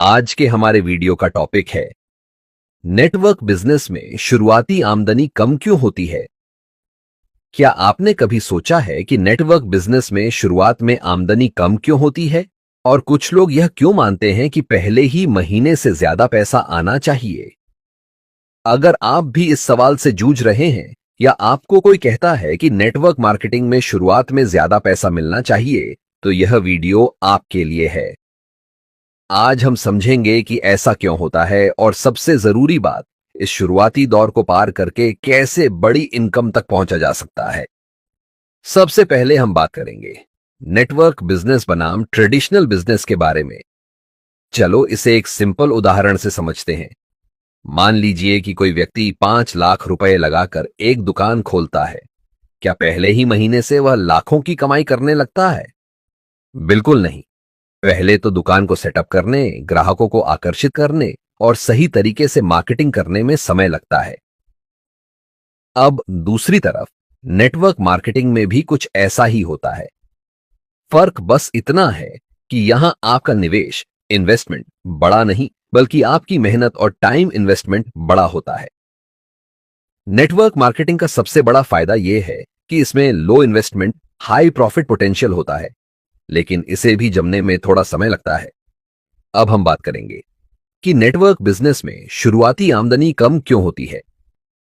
आज के हमारे वीडियो का टॉपिक है नेटवर्क बिजनेस में शुरुआती आमदनी कम क्यों होती है। क्या आपने कभी सोचा है कि नेटवर्क बिजनेस में शुरुआत में आमदनी कम क्यों होती है और कुछ लोग यह क्यों मानते हैं कि पहले ही महीने से ज्यादा पैसा आना चाहिए। अगर आप भी इस सवाल से जूझ रहे हैं या आपको कोई कहता है कि नेटवर्क मार्केटिंग में शुरुआत में ज्यादा पैसा मिलना चाहिए, तो यह वीडियो आपके लिए है। आज हम समझेंगे कि ऐसा क्यों होता है और सबसे जरूरी बात, इस शुरुआती दौर को पार करके कैसे बड़ी इनकम तक पहुंचा जा सकता है। सबसे पहले हम बात करेंगे नेटवर्क बिजनेस बनाम ट्रेडिशनल बिजनेस के बारे में। चलो इसे एक सिंपल उदाहरण से समझते हैं। मान लीजिए कि कोई व्यक्ति 5 लाख रुपए लगाकर एक दुकान खोलता है। क्या पहले ही महीने से वह लाखों की कमाई करने लगता है? बिल्कुल नहीं। पहले तो दुकान को सेटअप करने, ग्राहकों को आकर्षित करने और सही तरीके से मार्केटिंग करने में समय लगता है। अब दूसरी तरफ नेटवर्क मार्केटिंग में भी कुछ ऐसा ही होता है। फर्क बस इतना है कि यहां आपका निवेश, इन्वेस्टमेंट बड़ा नहीं, बल्कि आपकी मेहनत और टाइम इन्वेस्टमेंट बड़ा होता है। नेटवर्क मार्केटिंग का सबसे बड़ा फायदा यह है कि इसमें लो इन्वेस्टमेंट, हाई प्रॉफिट पोटेंशियल होता है, लेकिन इसे भी जमने में थोड़ा समय लगता है। अब हम बात करेंगे कि नेटवर्क बिजनेस में शुरुआती आमदनी कम क्यों होती है।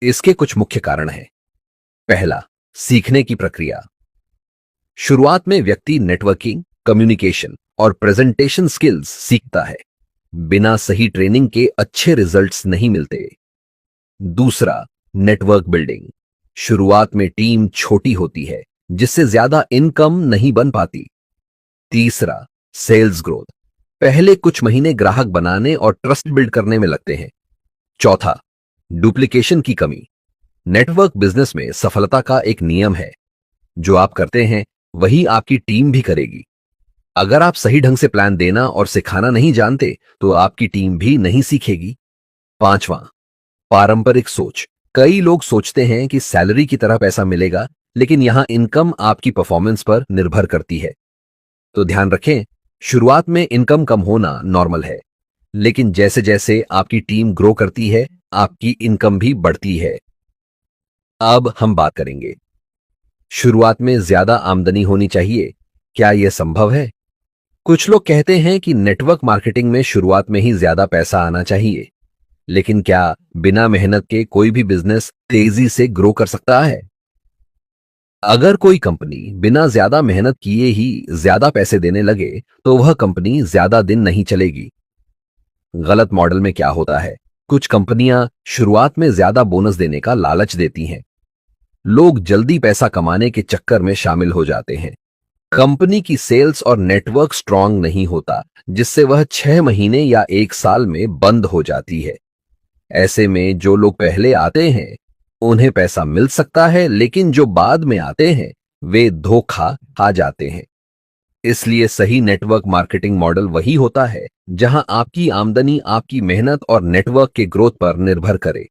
इसके कुछ मुख्य कारण हैं। पहला, सीखने की प्रक्रिया। शुरुआत में व्यक्ति नेटवर्किंग, कम्युनिकेशन और प्रेजेंटेशन स्किल्स सीखता है। बिना सही ट्रेनिंग के अच्छे रिजल्ट्स नहीं मिलते। दूसरा, नेटवर्क बिल्डिंग। शुरुआत में टीम छोटी होती है, जिससे ज्यादा इनकम नहीं बन पाती। तीसरा, सेल्स ग्रोथ। पहले कुछ महीने ग्राहक बनाने और ट्रस्ट बिल्ड करने में लगते हैं। चौथा, डुप्लीकेशन की कमी। नेटवर्क बिजनेस में सफलता का एक नियम है, जो आप करते हैं वही आपकी टीम भी करेगी। अगर आप सही ढंग से प्लान देना और सिखाना नहीं जानते, तो आपकी टीम भी नहीं सीखेगी। पांचवा, पारंपरिक सोच। कई लोग सोचते हैं कि सैलरी की तरह पैसा मिलेगा, लेकिन यहां इनकम आपकी परफॉर्मेंस पर निर्भर करती है। तो ध्यान रखें, शुरुआत में इनकम कम होना नॉर्मल है, लेकिन जैसे जैसे आपकी टीम ग्रो करती है, आपकी इनकम भी बढ़ती है। अब हम बात करेंगे, शुरुआत में ज्यादा आमदनी होनी चाहिए, क्या यह संभव है? कुछ लोग कहते हैं कि नेटवर्क मार्केटिंग में शुरुआत में ही ज्यादा पैसा आना चाहिए, लेकिन क्या बिना मेहनत के कोई भी बिजनेस तेजी से ग्रो कर सकता है? अगर कोई कंपनी बिना ज्यादा मेहनत किए ही ज्यादा पैसे देने लगे, तो वह कंपनी ज्यादा दिन नहीं चलेगी। गलत मॉडल में क्या होता है, कुछ कंपनियां शुरुआत में ज्यादा बोनस देने का लालच देती हैं। लोग जल्दी पैसा कमाने के चक्कर में शामिल हो जाते हैं। कंपनी की सेल्स और नेटवर्क स्ट्रांग नहीं होता, जिससे वह 6 महीने या 1 साल में बंद हो जाती है। ऐसे में जो लोग पहले आते हैं उन्हें पैसा मिल सकता है, लेकिन जो बाद में आते हैं वे धोखा खा जाते हैं। इसलिए सही नेटवर्क मार्केटिंग मॉडल वही होता है जहां आपकी आमदनी आपकी मेहनत और नेटवर्क के ग्रोथ पर निर्भर करे।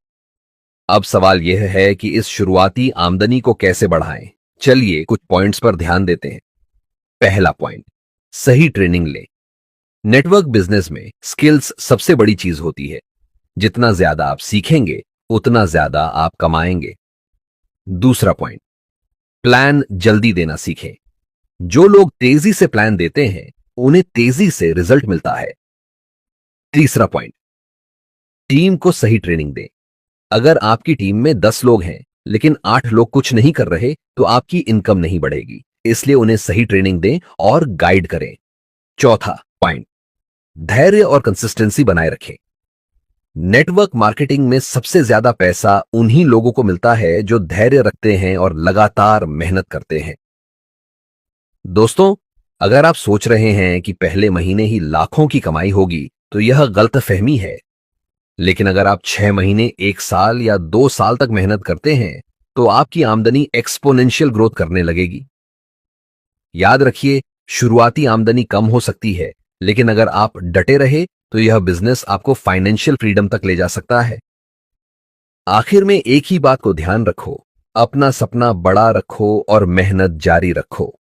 अब सवाल यह है कि इस शुरुआती आमदनी को कैसे बढ़ाएं। चलिए कुछ पॉइंट्स पर ध्यान देते हैं। पहला पॉइंट, सही ट्रेनिंग लें। नेटवर्क बिजनेस में स्किल्स सबसे बड़ी चीज होती है। जितना ज्यादा आप सीखेंगे, उतना ज्यादा आप कमाएंगे। दूसरा पॉइंट, प्लान जल्दी देना सीखें। जो लोग तेजी से प्लान देते हैं, उन्हें तेजी से रिजल्ट मिलता है। तीसरा पॉइंट, टीम को सही ट्रेनिंग दें। अगर आपकी टीम में 10 लोग हैं, लेकिन 8 लोग कुछ नहीं कर रहे, तो आपकी इनकम नहीं बढ़ेगी। इसलिए उन्हें सही ट्रेनिंग दें और गाइड करें। चौथा पॉइंट, धैर्य और कंसिस्टेंसी बनाए रखें। नेटवर्क मार्केटिंग में सबसे ज्यादा पैसा उन्हीं लोगों को मिलता है जो धैर्य रखते हैं और लगातार मेहनत करते हैं। दोस्तों, अगर आप सोच रहे हैं कि पहले महीने ही लाखों की कमाई होगी, तो यह गलतफहमी है। लेकिन अगर आप 6 महीने, 1 साल या 2 साल तक मेहनत करते हैं, तो आपकी आमदनी एक्सपोनेंशियल ग्रोथ करने लगेगी। याद रखिए, शुरुआती आमदनी कम हो सकती है, लेकिन अगर आप डटे रहे, तो यह बिजनेस आपको फाइनेंशियल फ्रीडम तक ले जा सकता है। आखिर में एक ही बात को ध्यान रखो, अपना सपना बड़ा रखो और मेहनत जारी रखो।